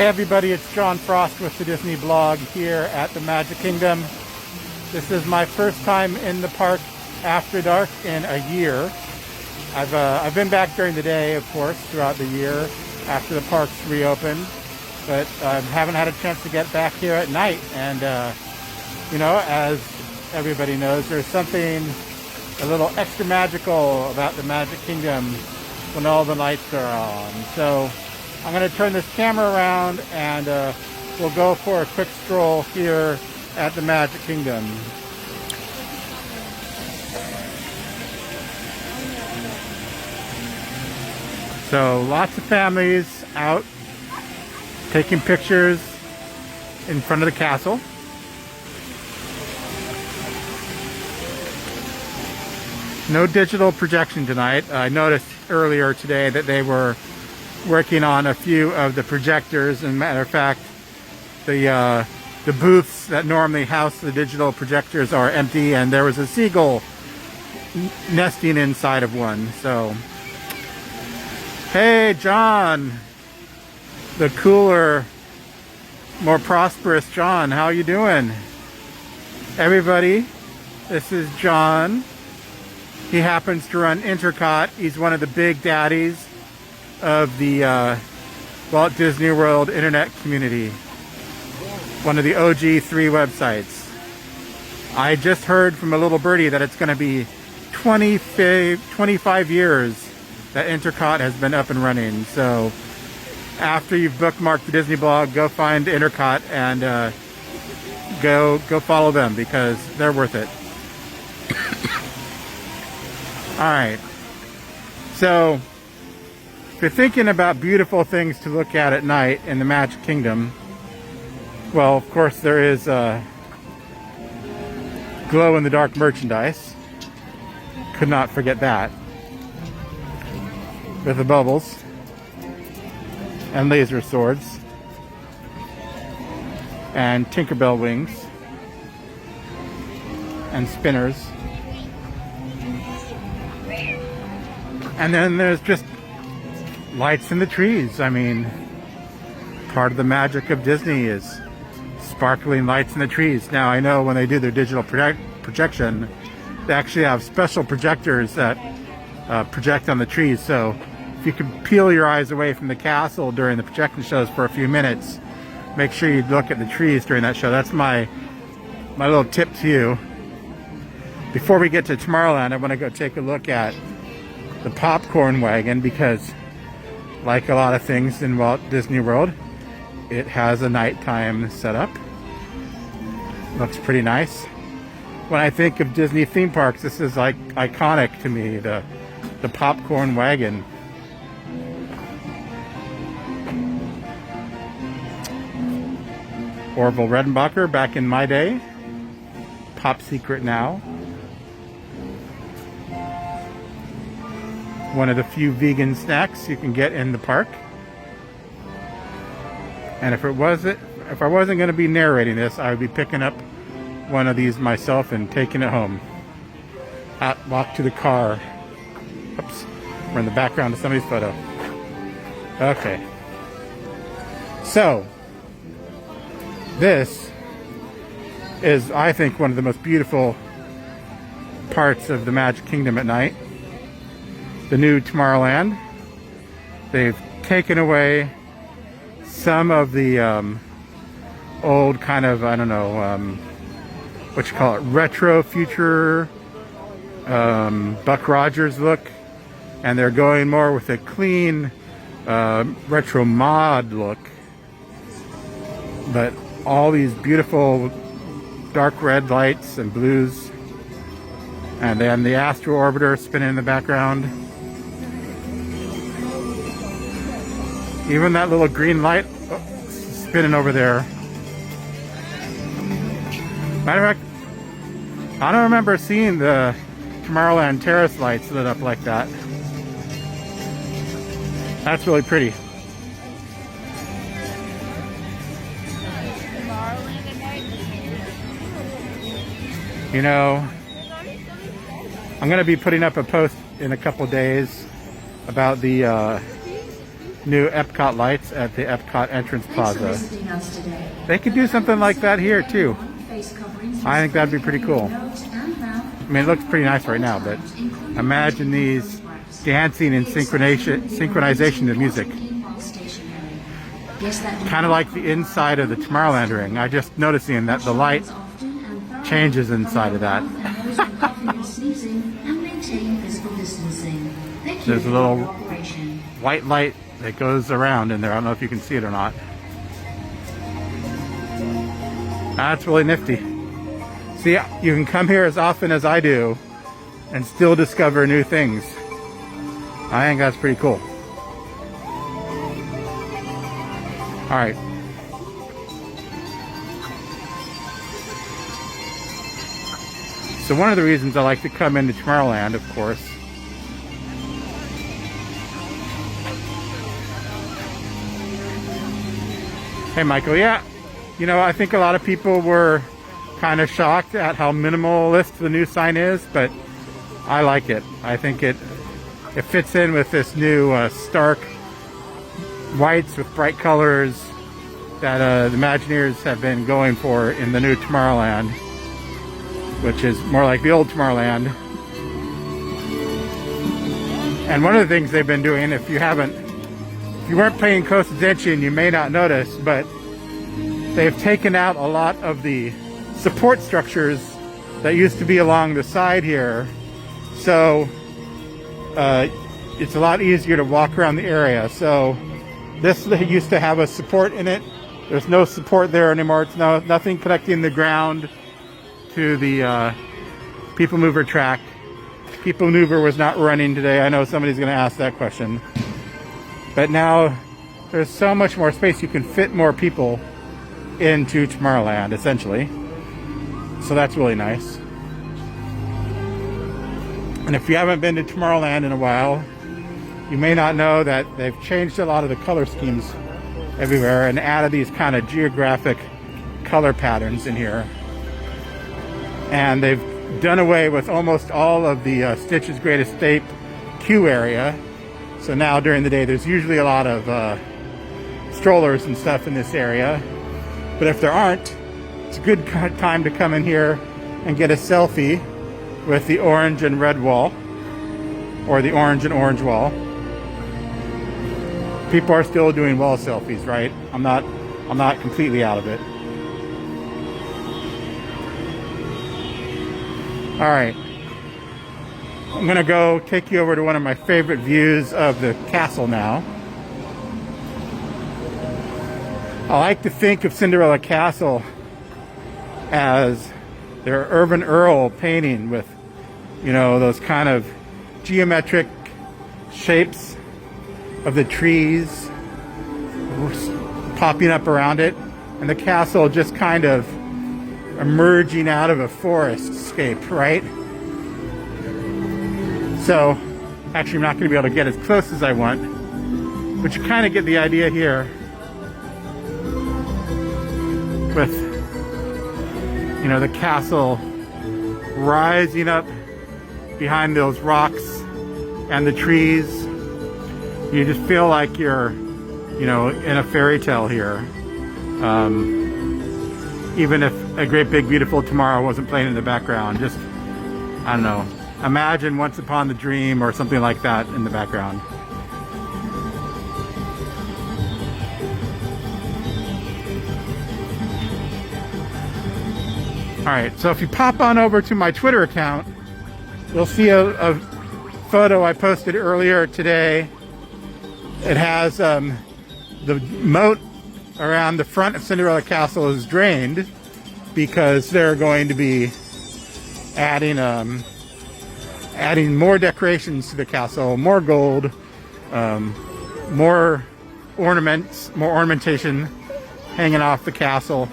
Hey everybody, it's John Frost with the Disney blog here at the Magic Kingdom. This is my first time in the park after dark in a year. I've been back during the day, of course, throughout the year after the parks reopened, but I haven't had a chance to get back here at night. And you know, as everybody knows, there's something a little extra magical about the Magic Kingdom when all the lights are on. So I'm going to turn this camera around and we'll go for a quick stroll here at the Magic Kingdom. So lots of families out taking pictures in front of the castle. No digital projection tonight. I noticed earlier today that they were working on a few of the projectors, and matter of fact, the booths that normally house the digital projectors are empty, and there was a seagull nesting inside of one. So, hey John, the cooler, more prosperous John, how you doing? Everybody, this is John. He happens to run Intercot. He's one of the big daddies of the Walt Disney World internet community. One of the OG 3 websites. I just heard from a little birdie that it's going to be 25 years that Intercot has been up and running. So after you've bookmarked the Disney blog, go find Intercot and go follow them because they're worth it. Alright, so if you're thinking about beautiful things to look at night in the Magic Kingdom, well, of course there is glow-in-the-dark merchandise. Could not forget that. With the bubbles and laser swords and Tinkerbell wings and spinners. And then there's just lights in the trees. I mean, part of the magic of Disney is sparkling lights in the trees. Now, I know when they do their digital projection, they actually have special projectors that project on the trees. So if you can peel your eyes away from the castle during the projection shows for a few minutes, make sure you look at the trees during that show. That's my little tip to you. Before we get to Tomorrowland, I want to go take a look at the popcorn wagon because, like a lot of things in Walt Disney World, it has a nighttime setup. Looks pretty nice. When I think of Disney theme parks, this is like iconic to me, the popcorn wagon. Orville Redenbacher back in my day. Pop secret now. One of the few vegan snacks you can get in the park. And if I wasn't going to be narrating this, I would be picking up one of these myself and taking it home. Walk to the car. Oops, we're in the background of somebody's photo. Okay. So, this is, I think, one of the most beautiful parts of the Magic Kingdom at night. The new Tomorrowland. They've taken away some of the old kind of, I don't know, what you call it, retro future Buck Rogers look, and they're going more with a clean retro mod look. But all these beautiful dark red lights and blues, and then the Astro Orbiter spinning in the background. Even that little green light spinning over there. Matter of fact, I don't remember seeing the Tomorrowland Terrace lights lit up like that. That's really pretty. You know, I'm going to be putting up a post in a couple days about the new Epcot lights at the Epcot entrance plaza. They could do something like that here too. I think that'd be pretty cool. I mean, it looks pretty nice right now, but imagine these dancing in synchronization to music. Kind of like the inside of the Tomorrowland ring. I just noticing that the light changes inside of that. There's a little white light that goes around in there. I don't know if you can see it or not. That's really nifty. See, you can come here as often as I do and still discover new things. I think that's pretty cool. All right. So one of the reasons I like to come into Tomorrowland, of course, hey Michael, yeah, you know, I think a lot of people were kind of shocked at how minimalist the new sign is, but I like it. I think it fits in with this new stark whites with bright colors that the Imagineers have been going for in the new Tomorrowland, which is more like the old Tomorrowland. And one of the things they've been doing, if you weren't paying close attention, you may not notice, but they've taken out a lot of the support structures that used to be along the side here. So it's a lot easier to walk around the area. So this used to have a support in it. There's no support there anymore. It's nothing connecting the ground to the People Mover track. People Mover was not running today. I know somebody's going to ask that question. But now there's so much more space. You can fit more people into Tomorrowland, essentially. So that's really nice. And if you haven't been to Tomorrowland in a while, you may not know that they've changed a lot of the color schemes everywhere and added these kind of geographic color patterns in here. And they've done away with almost all of the Stitch's Great Escape queue area. So now during the day there's usually a lot of strollers and stuff in this area. But if there aren't, it's a good time to come in here and get a selfie with the orange and red wall, or the orange and orange wall. People are still doing wall selfies, right? I'm not completely out of it. All right, I'm gonna go take you over to one of my favorite views of the castle now. I like to think of Cinderella Castle as their Irvin Earl painting with, you know, those kind of geometric shapes of the trees popping up around it, and the castle just kind of emerging out of a forest scape, right? So, actually I'm not going to be able to get as close as I want, but you kind of get the idea here with, you know, the castle rising up behind those rocks and the trees. You just feel like you're, you know, in a fairy tale here. Even if A Great Big Beautiful Tomorrow wasn't playing in the background, just, I don't know, imagine Once Upon the Dream or something like that in the background. Alright, so if you pop on over to my Twitter account, you'll see a photo I posted earlier today. It has the moat around the front of Cinderella Castle is drained because they're going to be adding more decorations to the castle, more gold, more ornaments, more ornamentation hanging off the castle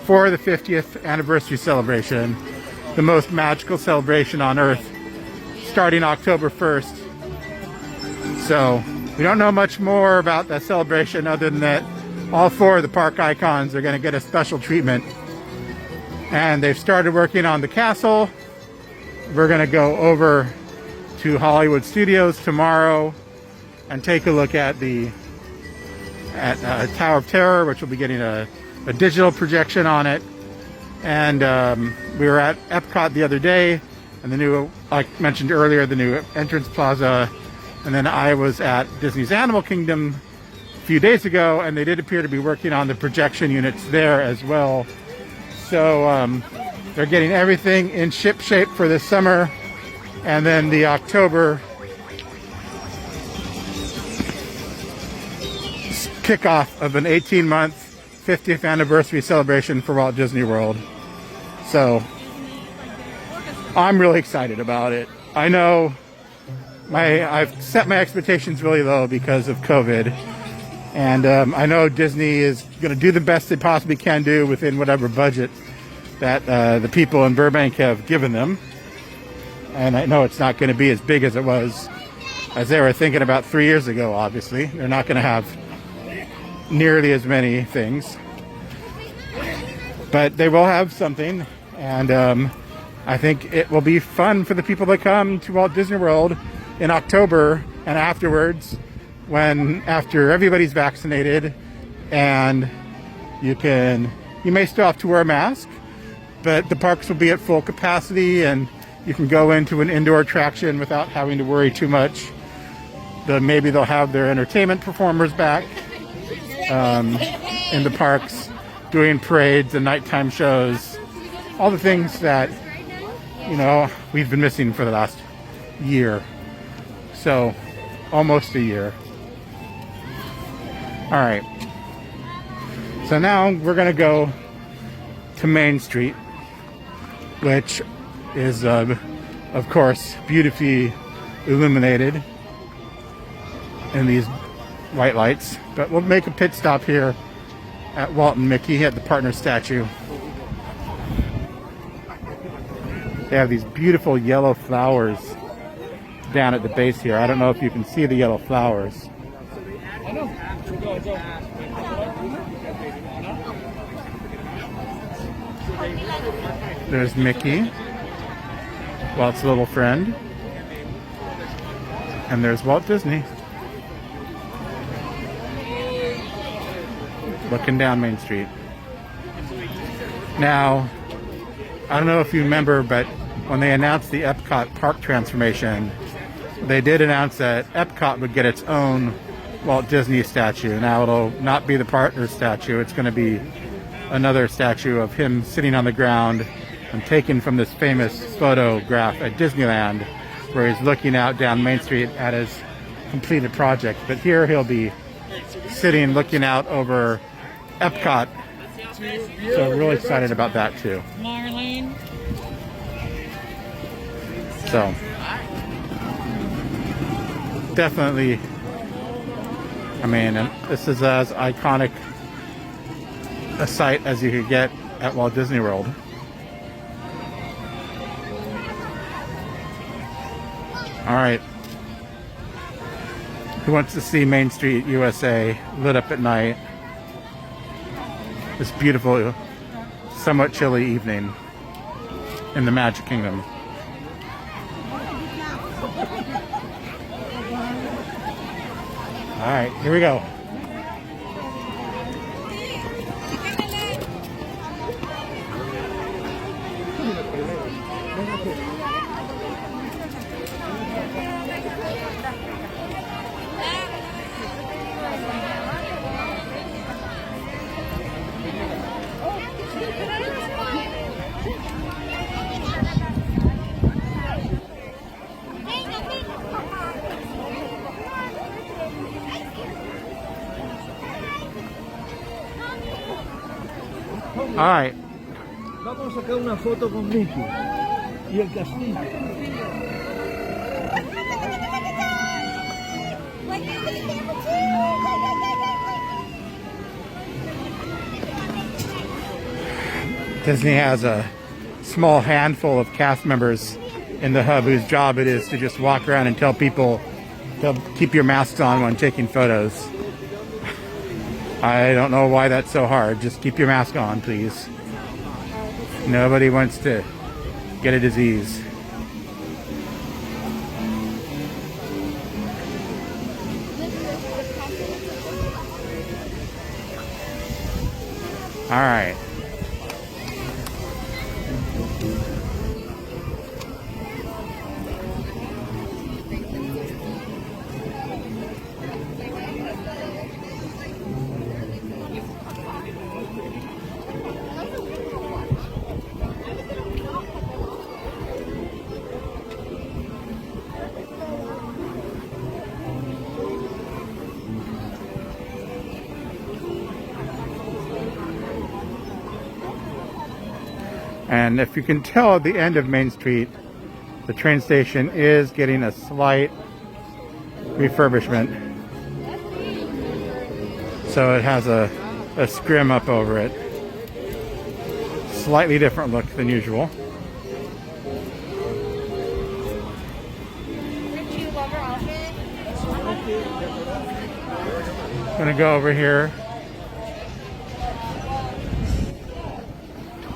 for the 50th anniversary celebration, the most magical celebration on Earth, starting October 1st. So we don't know much more about that celebration other than that all four of the park icons are going to get a special treatment. And they've started working on the castle. We're going to go over to Hollywood Studios tomorrow and take a look at the at Tower of Terror, which will be getting a digital projection on it. And we were at Epcot the other day, and the new, like mentioned earlier, the new entrance plaza. And then I was at Disney's Animal Kingdom a few days ago, and they did appear to be working on the projection units there as well. So they're getting everything in ship shape for this summer. And then the October kickoff of an 18-month 50th anniversary celebration for Walt Disney World. So I'm really excited about it. I know I've set my expectations really low because of COVID, and I know Disney is going to do the best they possibly can do within whatever budget that the people in Burbank have given them. And I know it's not going to be as big as it was, as they were thinking about 3 years ago, obviously. They're not going to have nearly as many things. But they will have something, and I think it will be fun for the people that come to Walt Disney World in October and afterwards, after everybody's vaccinated, and you may still have to wear a mask, but the parks will be at full capacity, and you can go into an indoor attraction without having to worry too much. Maybe they'll have their entertainment performers back in the parks, doing parades and nighttime shows, all the things that, we've been missing for the last year. So, almost a year. All right. So now we're going to go to Main Street, which is, of course, beautifully illuminated in these white lights. But we'll make a pit stop here at Walt and Mickey at the partner statue. They have these beautiful yellow flowers down at the base here. I don't know if you can see the yellow flowers. There's Mickey, Walt's little friend, and there's Walt Disney looking down Main Street. Now, I don't know if you remember, but when they announced the Epcot park transformation, they did announce that Epcot would get its own Walt Disney statue. Now it'll not be the partner statue, it's going to be another statue of him sitting on the ground and taken from this famous photograph at Disneyland, where he's looking out down Main Street at his completed project. But here he'll be sitting looking out over Epcot. So we're really excited about that too. Marlene. So definitely, I mean, this is as iconic a site as you could get at Walt Disney World. All right. Who wants to see Main Street, USA lit up at night? This beautiful, somewhat chilly evening in the Magic Kingdom. All right, here we go. All right. Vamos a sacar una foto con Mickey y el castillo. Disney has a small handful of cast members in the hub whose job it is to just walk around and tell people to keep your masks on when taking photos. I don't know why that's so hard. Just keep your mask on, please. Nobody wants to get a disease. All right. And if you can tell at the end of Main Street, the train station is getting a slight refurbishment. So it has a scrim up over it. Slightly different look than usual. I'm gonna go over here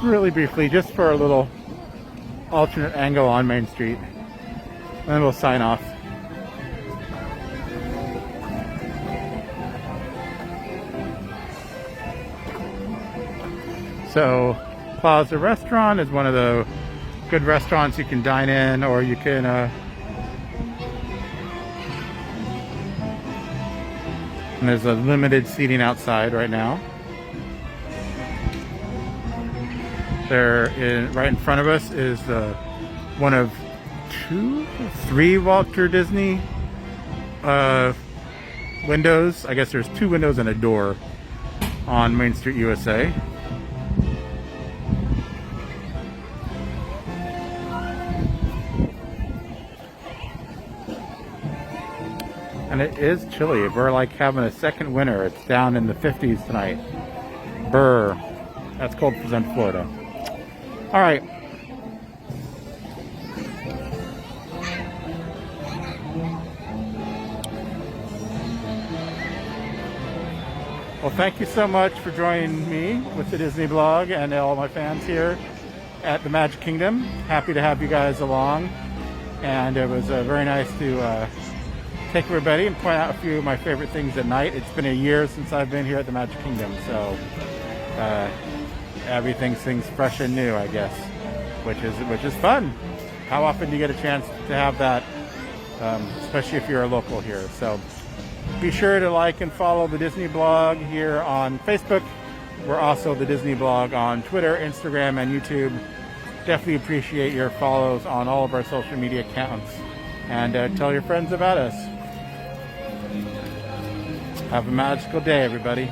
really briefly just for a little alternate angle on Main Street, and then we'll sign off. So Plaza Restaurant is one of the good restaurants you can dine in, or you can and there's a limited seating outside right now. Right in front of us is one of three Walter Disney windows. I guess there's 2 windows and a door on Main Street, USA. And it is chilly. We're like having a second winter. It's down in the 50s tonight. Brr. That's cold for Central Florida. All right. Well, thank you so much for joining me with the Disney blog and all my fans here at the Magic Kingdom. Happy to have you guys along. And it was very nice to take everybody and point out a few of my favorite things at night. It's been a year since I've been here at the Magic Kingdom, so everything's fresh and new, I guess, which is fun. How often do you get a chance to have that, especially if you're a local here? So be sure to like and follow the Disney blog here on Facebook. We're also the Disney blog on Twitter, Instagram, and YouTube. Definitely appreciate your follows on all of our social media accounts, and tell your friends about us. Have a magical day, everybody.